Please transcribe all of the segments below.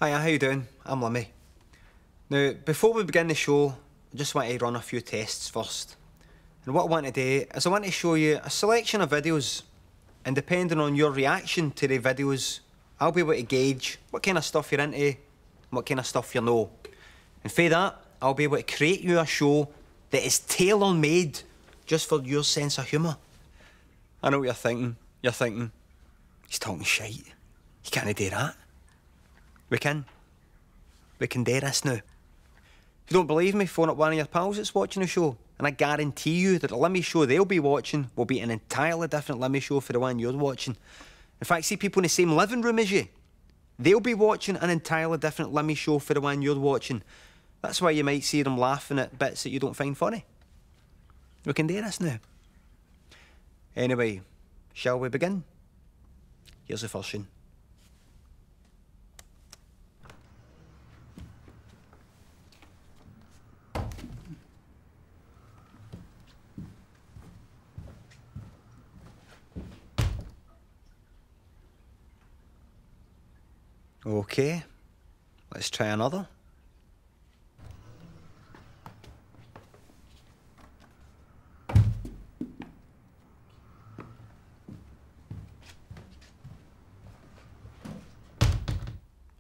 Hiya, how you doing? I'm Limmy. Now, before we begin the show, I just want to run a few tests first. And what I want to do is I want to show you a selection of videos, and depending on your reaction to the videos, I'll be able to gauge what kind of stuff you're into and what kind of stuff you know. And for that, I'll be able to create you a show that is tailor-made just for your sense of humour. I know what you're thinking. You're thinking, he's talking shite. You can't do that. We can. We can do this now. If you don't believe me, phone up one of your pals that's watching the show, and I guarantee you that the Limmy show they'll be watching will be an entirely different Limmy show for the one you're watching. In fact, see people in the same living room as you, they'll be watching an entirely different Limmy show for the one you're watching. That's why you might see them laughing at bits that you don't find funny. We can do this now. Anyway, shall we begin? Here's the first one. Okay, let's try another.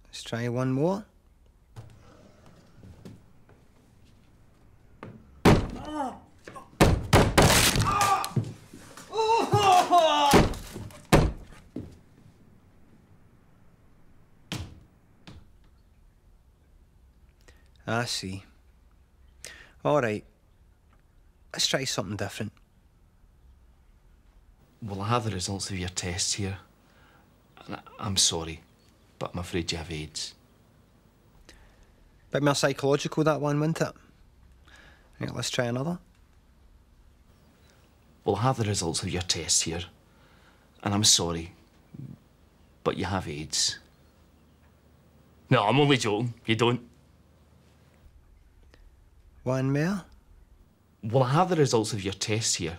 Let's try one more. I see. All right. Let's try something different. Well, I have the results of your tests here. And I'm sorry, but I'm afraid you have AIDS. Bit more psychological, that one, wasn't it? Right, let's try another. Well, I have the results of your tests here. And I'm sorry, but you have AIDS. No, I'm only joking. You don't. One more? Well, I have the results of your tests here.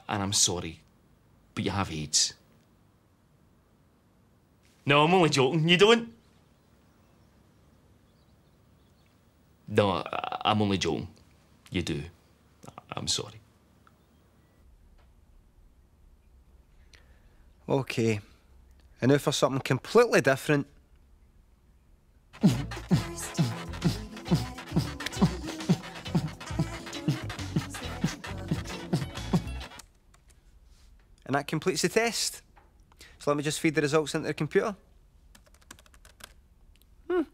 And I'm sorry, but you have AIDS. No, I'm only joking. You don't. No, I'm only joking. You do. I'm sorry. Okay. And now for something completely different. And that completes the test. So let me just feed the results into the computer. And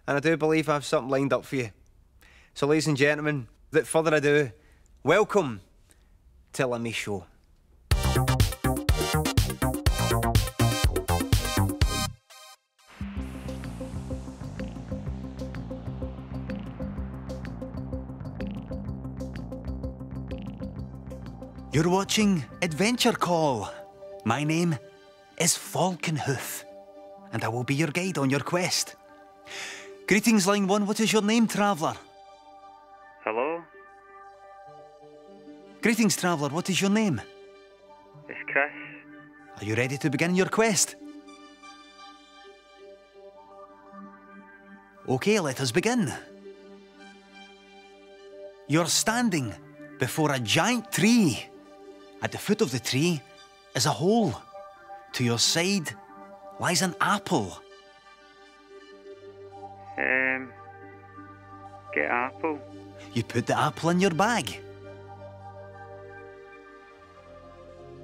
I do believe I have something lined up for you. So ladies and gentlemen, without further ado, welcome to Limmy Show. You're watching Adventure Call. My name is Falconhoof, and I will be your guide on your quest. Greetings, Line 1. What is your name, traveller? Hello? Greetings, traveller. What is your name? It's Chris. Are you ready to begin your quest? Okay, let us begin. You're standing before a giant tree. At the foot of the tree is a hole. To your side lies an apple. Get apple. You put the apple in your bag.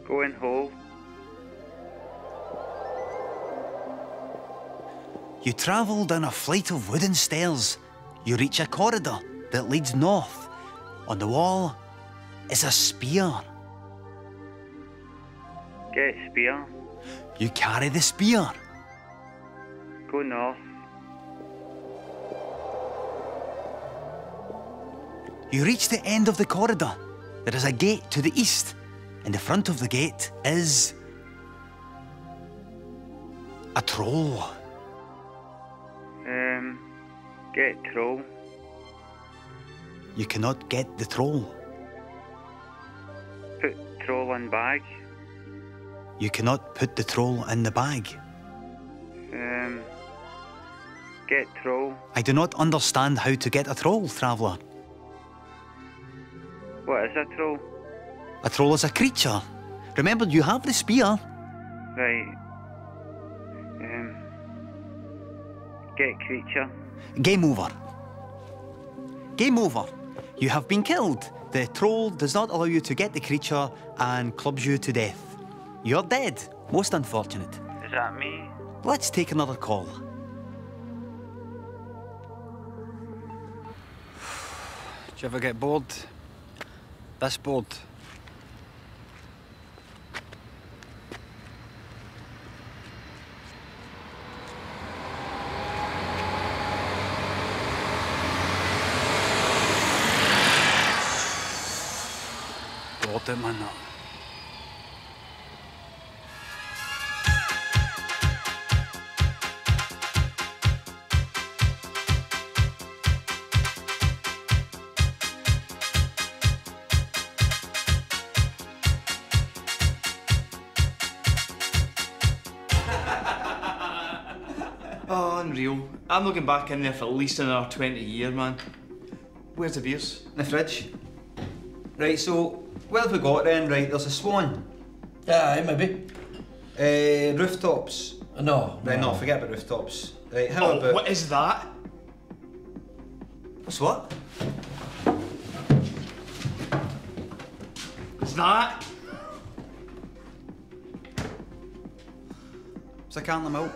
Go in hole. You travel down a flight of wooden stairs. You reach a corridor that leads north. On the wall is a spear. Get spear. You carry the spear. Go north. You reach the end of the corridor. There is a gate to the east. In the front of the gate is a troll. Get troll. You cannot get the troll. Put troll in bag. You cannot put the troll in the bag. Get troll. I do not understand how to get a troll, traveller. What is a troll? A troll is a creature. Remember, you have the spear. Right. Get creature. Game over. Game over. You have been killed. The troll does not allow you to get the creature and clubs you to death. You're dead. Most unfortunate. Is that me? Let's take another call. Do you ever get bored? This bored? Bored it, man. Oh, unreal. I'm not going back in there for at least another 20 years, man. Where's the beers? In the fridge. Right, so, where have we got then? Right, there's a Swan. Aye, maybe. Rooftops. No. Right, no, forget about rooftops. Right, how about... What is that? What's what? What's that? It's a carton of milk.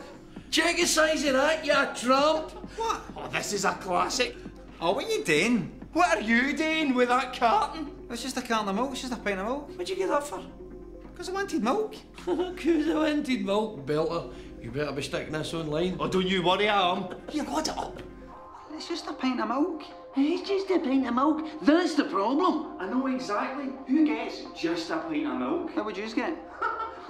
Check the size of that, you tramp. What? Oh, this is a classic. Oh, what are you doing? What are you doing with that carton? It's just a carton of milk, it's just a pint of milk. What'd you get that for? Because I wanted milk. Cause I wanted milk, belter. You better be sticking this online. Oh, don't you worry, Alan. You got it up. It's just a pint of milk. It's just a pint of milk. That's the problem. I know exactly. Who gets just a pint of milk? What would you get?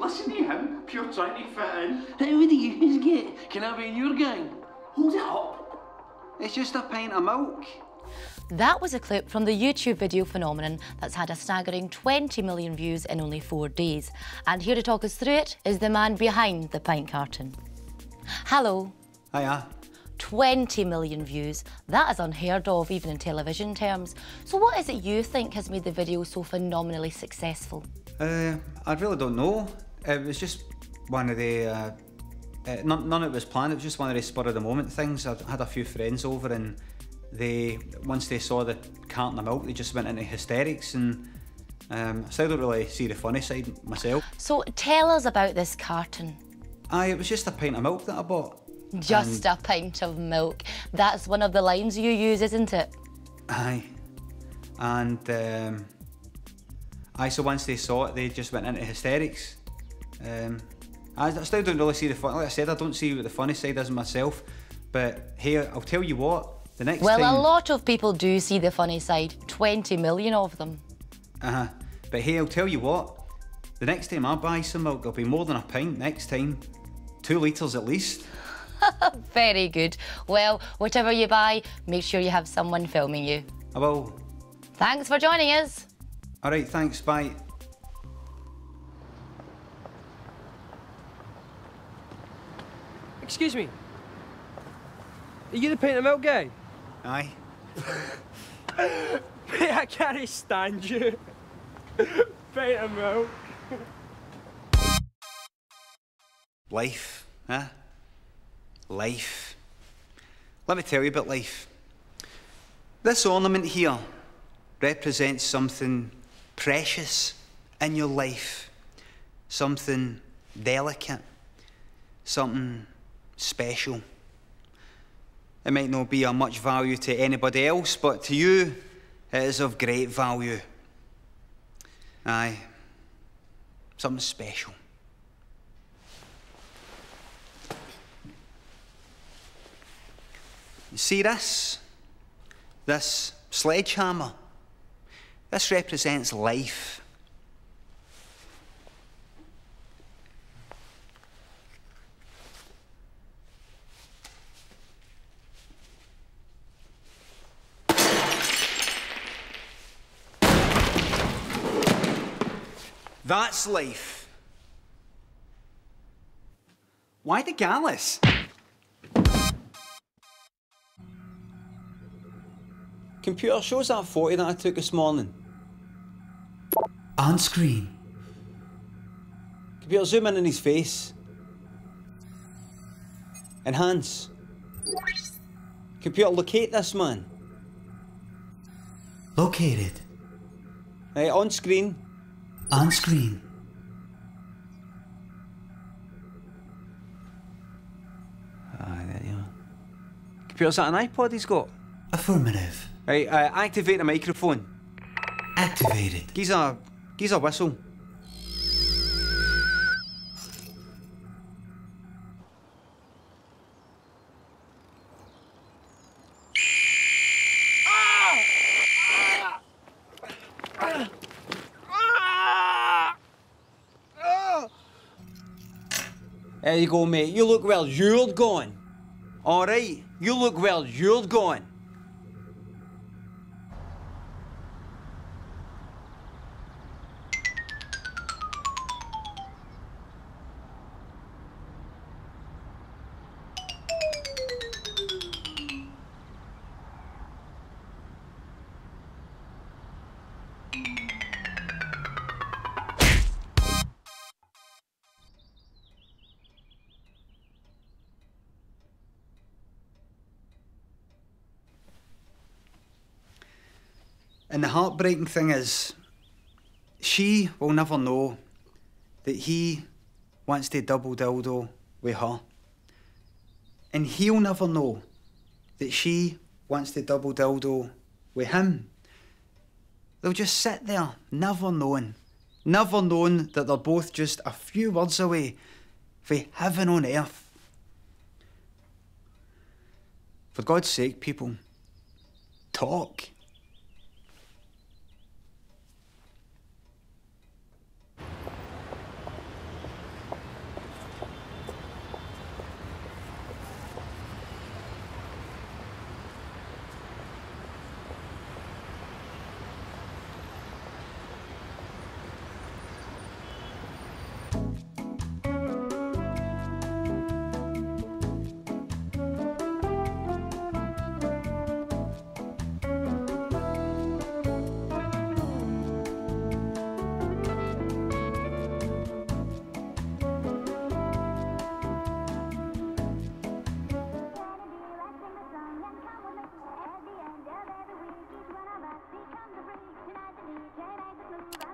Listen to him, pure trying to fit in. How do you get? Can I be in your gang? Hold it up. It's just a pint of milk. That was a clip from the YouTube video phenomenon that's had a staggering 20 million views in only 4 days. And here to talk us through it is the man behind the pint carton. Hello. Hiya. 20 million views. That is unheard of, even in television terms. So what is it you think has made the video so phenomenally successful? I really don't know. It was just one of the... none of it was planned, it was just one of the spur of the moment things. I had a few friends over and once they saw the carton of milk, they just went into hysterics, and I still don't really see the funny side myself. So tell us about this carton. Aye, it was just a pint of milk that I bought. Just a pint of milk. That's one of the lines you use, isn't it? Aye. And so once they saw it, they just went into hysterics. I still don't really see the fun. Like I said, I don't see what the funny side is myself. But hey, I'll tell you what, the next time... Well, a lot of people do see the funny side. 20 million of them. But hey, I'll tell you what, the next time I buy some milk, it'll be more than a pint next time. 2 litres at least. Very good. Well, whatever you buy, make sure you have someone filming you. I will. Thanks for joining us. All right, thanks, bye. Excuse me. Are you the pint of milk guy? Aye. Mate, I can't stand you. Pint of milk. Life, huh? Life. Let me tell you about life. This ornament here represents something precious in your life, something delicate, something special. It might not be of much value to anybody else, but to you, it is of great value. Aye, something special. You see this? This sledgehammer? This represents life. That's life. Why the gallus? Computer, shows that photo that I took this morning. On screen. Computer, zoom in on his face. Enhance. Computer, locate this man. Located. Right, on screen. On screen. There you are. Computer, is that an iPod he's got? Affirmative. Right, activate the microphone. Activated. Give a whistle. There you go, mate. You look well. You're gone. All right. You look well. You're gone. And the heartbreaking thing is, she will never know that he wants to double dildo with her. And he'll never know that she wants to double dildo with him. They'll just sit there, never knowing that they're both just a few words away from heaven on earth. For God's sake, people, talk.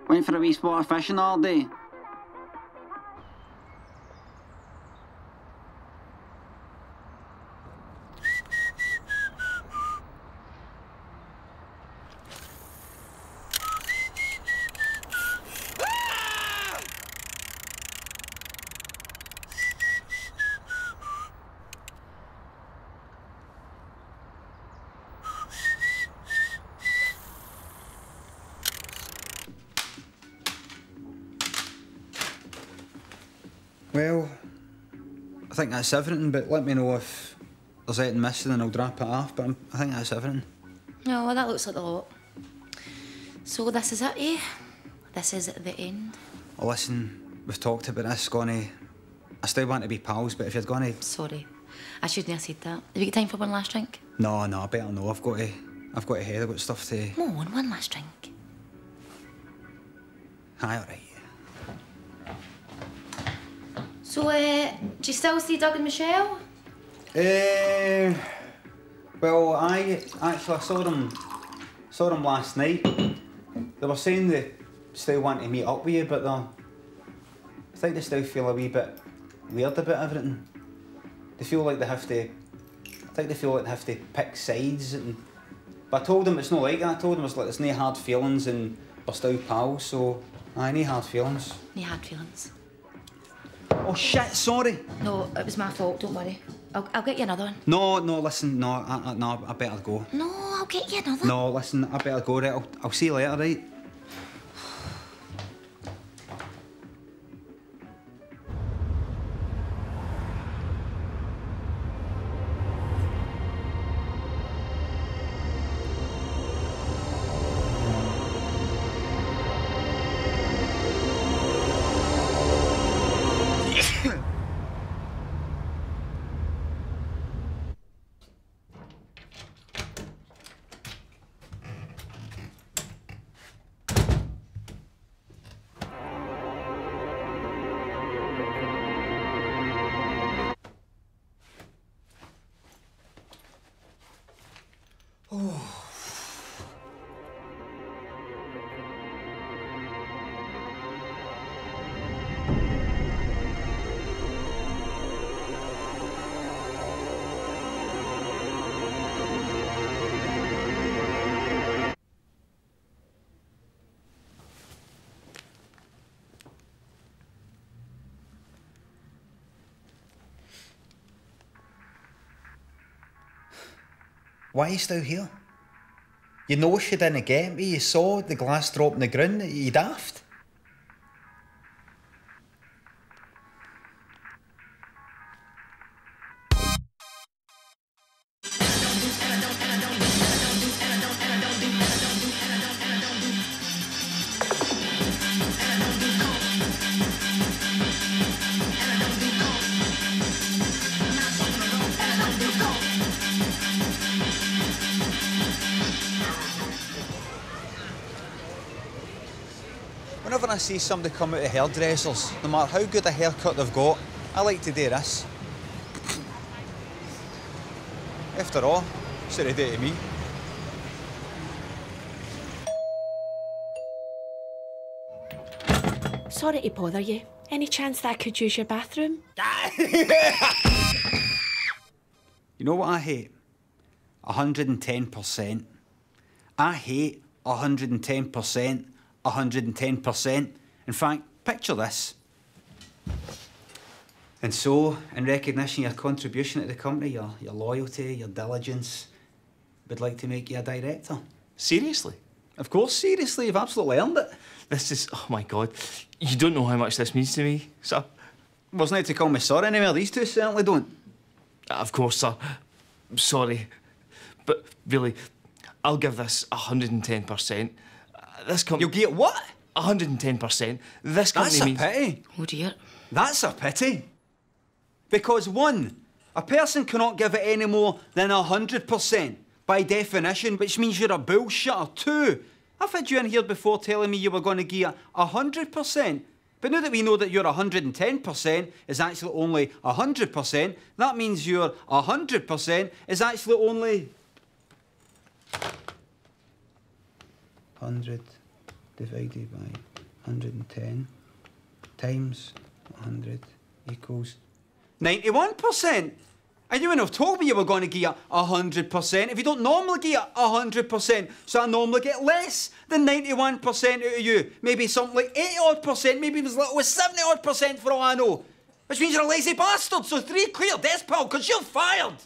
Went for a wee spot of fishing all day. Well, I think that's everything, but let me know if there's anything missing and I'll drop it off, but I think that's everything. No, well, that looks like a lot. So this is it, eh? This is the end. Oh, listen, we've talked about this, Connie. I still want to be pals, but if you're going to... Sorry. I shouldn't have said that. Have you got time for one last drink? No, I better no. I've got to head. I've got stuff to... Come on, one last drink. Aye, all right. So, do you still see Doug and Michelle? Well, I saw them last night. They were saying they still want to meet up with you, but I think they still feel a wee bit weird about everything. They feel like they have to. I think they feel like they have to pick sides. But I told them it's not like that. I told them it's like there's no hard feelings and we're still pals. So, no hard feelings. No hard feelings. Oh shit! Sorry. No, it was my fault. Don't worry. I'll get you another one. No, listen, no, I better go. No, I'll get you another. No, listen, I better go, right? I'll see you later, right? Why are you still here? You know she didn't get me. You saw the glass drop on the ground. You daft. Whenever I see somebody come out of hairdressers, no matter how good a haircut they've got, I like to do this. After all, it's what they do to me. Sorry to bother you. Any chance that I could use your bathroom? You know what I hate? 110%. I hate 110%. 110%. In fact, picture this. And so, in recognition of your contribution to the company, your loyalty, your diligence, we'd like to make you a director. Seriously? Of course, seriously, you've absolutely earned it. This is, oh my God. You don't know how much this means to me, sir. Wasn't it to call me sorry anyway, these two certainly don't. Of course, sir. I'm sorry. But really, I'll give this 110%. This company... You'll get what? 110%. This company That's a means... pity. Oh dear. That's a pity. Because one, a person cannot give it any more than 100% by definition, which means you're a bullshitter. Two, I've had you in here before telling me you were going to give 100%. But now that we know that your 110% is actually only 100%, that means your 100% is actually only 100 divided by 110 times 100 equals 91%. And you wouldn't have told me you were going to get 100% if you don't normally get 100%. So I normally get less than 91% out of you. Maybe something like 80-odd%, maybe as little as 70-odd% for all I know. Which means you're a lazy bastard, so 3 clear, desk pal, because you're fired.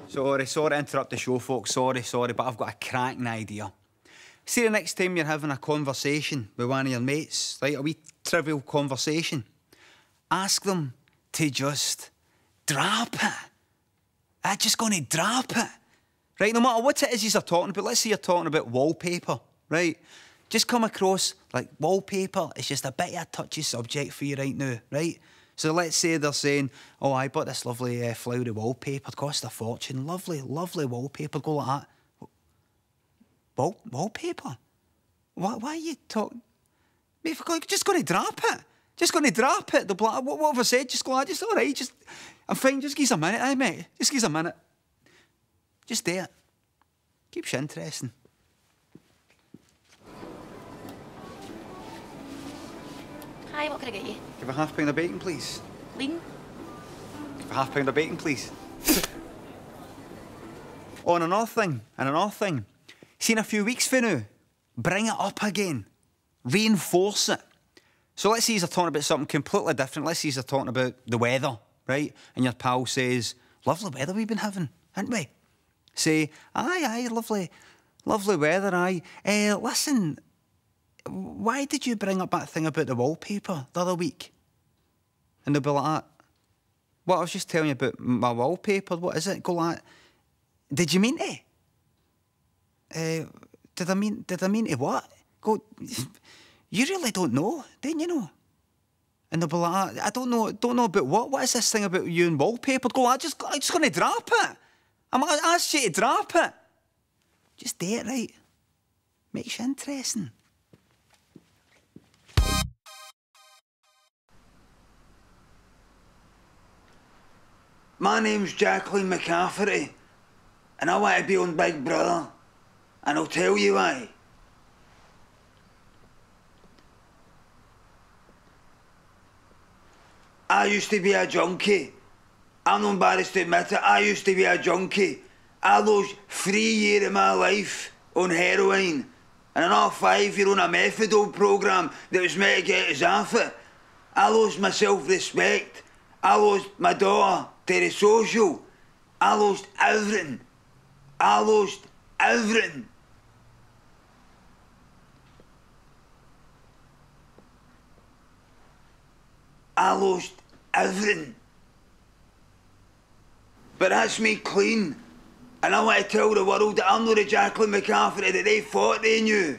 Sorry to interrupt the show, folks. Sorry, but I've got a cracking idea. See, the next time you're having a conversation with one of your mates, like a wee trivial conversation, ask them to just drop it. I'm just going to drop it. Right, no matter what it is you're talking about, let's say you're talking about wallpaper, right? Just come across like wallpaper is just a bit of a touchy subject for you right now, right? So let's say they're saying, oh, I bought this lovely flowery wallpaper, it cost a fortune, lovely, lovely wallpaper, go like that. Wallpaper? Why are you talking? Mate, just going to drop it. Just going to drop it. They'll be like, what have I said? Just go, all right, I'm fine, just give us a minute, eh, mate? Just give us a minute. Just do it. Keeps you interesting. Hi, what can I get you? Give a £1/2 of bacon, please. Lean? Give a £1/2 of bacon, please. Oh, and another thing. See, in a few weeks from now, bring it up again. Reinforce it. So let's say you're talking about something completely different. Let's say you're talking about the weather, right? And your pal says, lovely weather we've been having, haven't we? Say, aye, lovely weather, aye. Listen, why did you bring up that thing about the wallpaper the other week? And they'll be like that. What, I was just telling you about my wallpaper. What is it? Go like, did you mean to? Did I mean to what? Go, you really don't know, don't you know? And they'll be like, I don't know about what? What is this thing about you and wallpaper? Go, I'm just going to drop it. I'm going to ask you to drop it. Just do it right. Makes you interesting. My name's Jacqueline McCafferty, and I want to be on Big Brother, and I'll tell you why. I used to be a junkie. I'm not embarrassed to admit it, I used to be a junkie. I lost 3 years of my life on heroin, and another 5 years on a methadone programme that was meant to get us off it. I lost my self-respect. I lost my daughter to the social. I lost everything. I lost everything. I lost everything. But that's me clean. And I want to tell the world that I'm not the Jacqueline McCafferty that they thought they knew.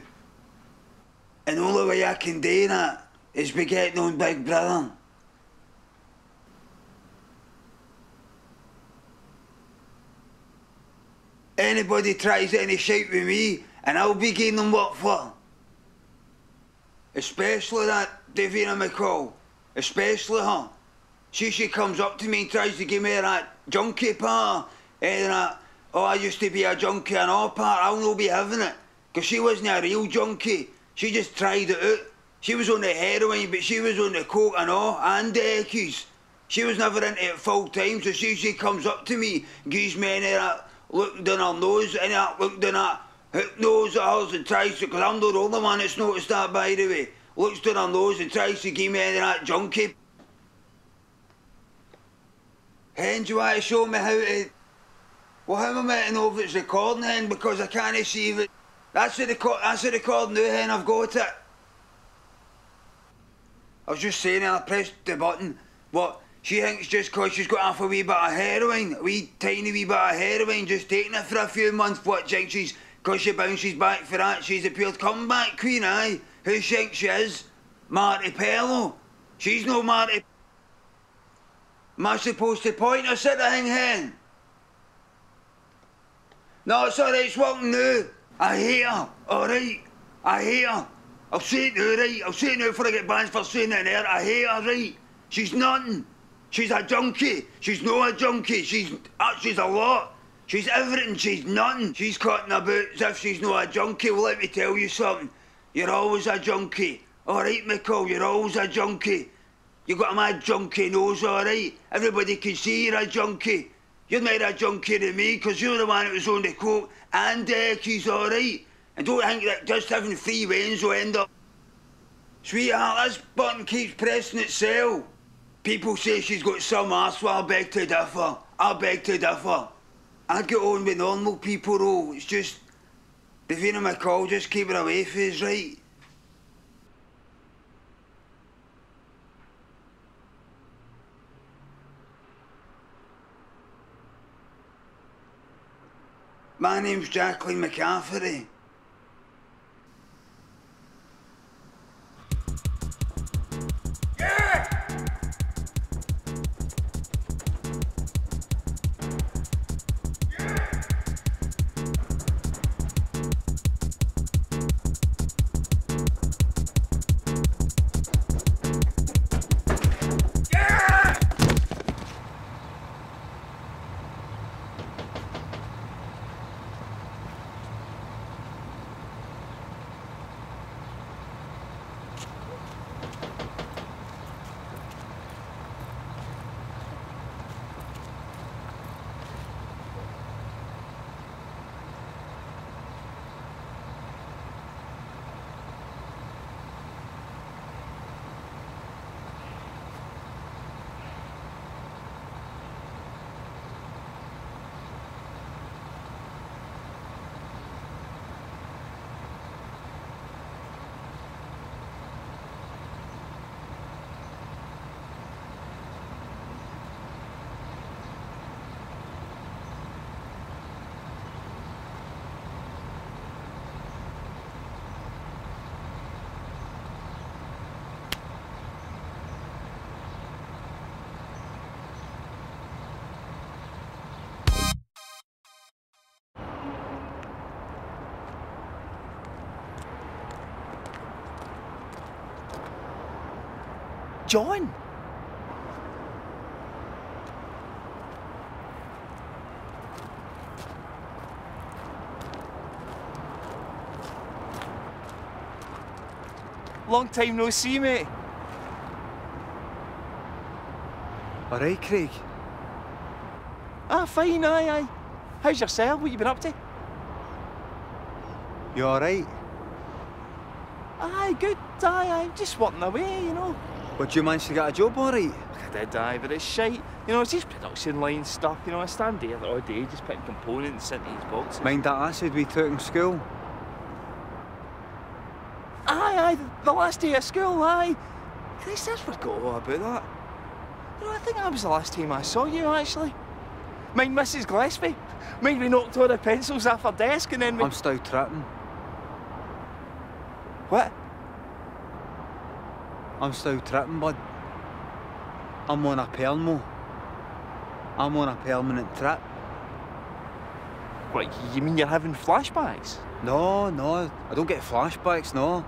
And the only way I can do that is by getting on Big Brother. Anybody tries any shit with me, and I'll be giving them what for. Especially that Davina McCall. Especially her. She comes up to me and tries to give me that junkie part. And that, oh, I used to be a junkie and all part. I'll not be having it. Because she wasn't a real junkie. She just tried it out. She was on the heroin, but she was on the coke and all, and the Eckies. She was never into it full time, so she comes up to me, gives me any of that look down her nose, any of that look down her hook nose of hers and tries to, because I'm not the only one that's noticed that, by the way. Looks down her nose and tries to give me any of that junkie. Hen, do you want to show me how to... Well, how am I meant to know if it's recording, Hen, because I can't see if it... That's the recording now, Hen, I've got it. I was just saying, I pressed the button. What? She thinks just because she's got half a wee bit of heroin, a wee tiny wee bit of heroin, just taking it for a few months, what, thinks she's, because she bounces back for that, she's a pure comeback queen, aye? Who she thinks she is? Marty Pello. She's no Marty... Am I supposed to point or sit the thing, Hen? No, it's alright, it's working now. I hate her, alright? I hate her. I'll say it now, right? I'll say it now before I get banned for saying it in there. I hate her, right? She's nothing. She's a junkie. She's not a junkie. She's a lot. She's everything. She's nothing. She's cutting about as if she's not a junkie. Well, let me tell you something. You're always a junkie. Alright, McCall, you're always a junkie. You got a mad junkie nose, alright? Everybody can see you're a junkie. You're not a junkie to me, because you're the one that was on the coke and the Eckies, alright? And don't think that just having 3 veins will end up... Sweetheart, this button keeps pressing itself. People say she's got some arse, well, I beg to differ. I beg to differ. I get on with normal people, though. It's just... Davina McCall, just keep her away from us, right? My name's Jacqueline McCafferty. John! Long time no see, mate. All right, Craig. Ah, fine, aye. How's yourself? What you been up to? You all right? Aye, good, aye. Just working away, you know. But you managed to get a job all right? I did, aye, but it's shite. You know, it's just production line stuff. You know, I stand there all day just putting components into these boxes. Mind that acid we took in school? Aye, the last day of school, aye. Christ, I forgot all about that. You know, I think that was the last time I saw you, actually. Mind Mrs. Gillespie? Mind we knocked all the pencils off her desk and then we... I'm still tripping. What? I'm still tripping, bud. I'm on a permo. I'm on a permanent trip. What, you mean you're having flashbacks? No, I don't get flashbacks, no.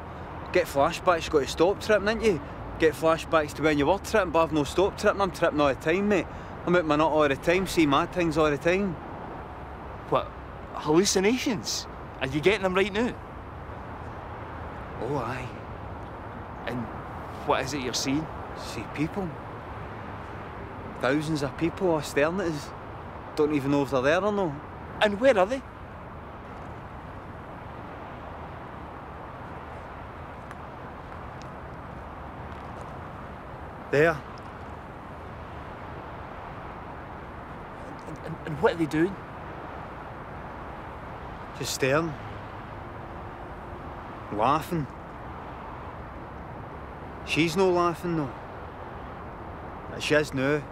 Get flashbacks, you got to stop tripping, ain't you? Get flashbacks to when you were tripping, but I've no stopped tripping. I'm tripping all the time, mate. I'm out my nut all the time, see mad things all the time. What, hallucinations? Are you getting them right now? Oh, aye. And what is it you're seeing? See people. Thousands of people are staring at us. Don't even know if they're there or not. And where are they? There. And what are they doing? Just staring. Laughing. She's no laughing though. But she is now.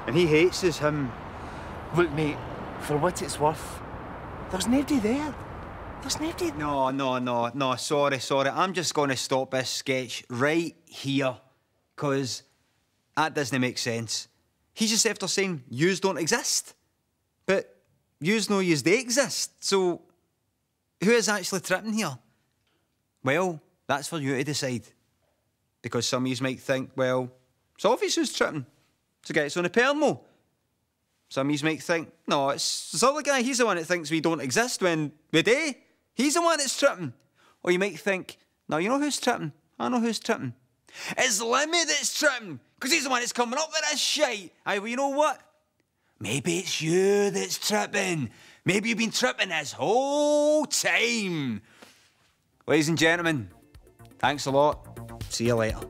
And he hates us, him. Look, mate, for what it's worth, there's nobody there. There's nobody... No, sorry. I'm just going to stop this sketch right here, because that doesn't make sense. He's just after saying yous don't exist. But yous know yous they exist, so who is actually tripping here? Well, that's for you to decide. Because some of yous might think, well, it's obvious who's tripping. It's the guy that's on a permo. Some of yous might think, no, it's this other guy, he's the one that thinks we don't exist when we do. He's the one that's tripping. Or you might think, no, you know who's tripping? I know who's tripping. It's Lemmy that's tripping, because he's the one that's coming up with this shite. Aye, well, you know what? Maybe it's you that's tripping. Maybe you've been tripping this whole time. Ladies and gentlemen, thanks a lot. See you later.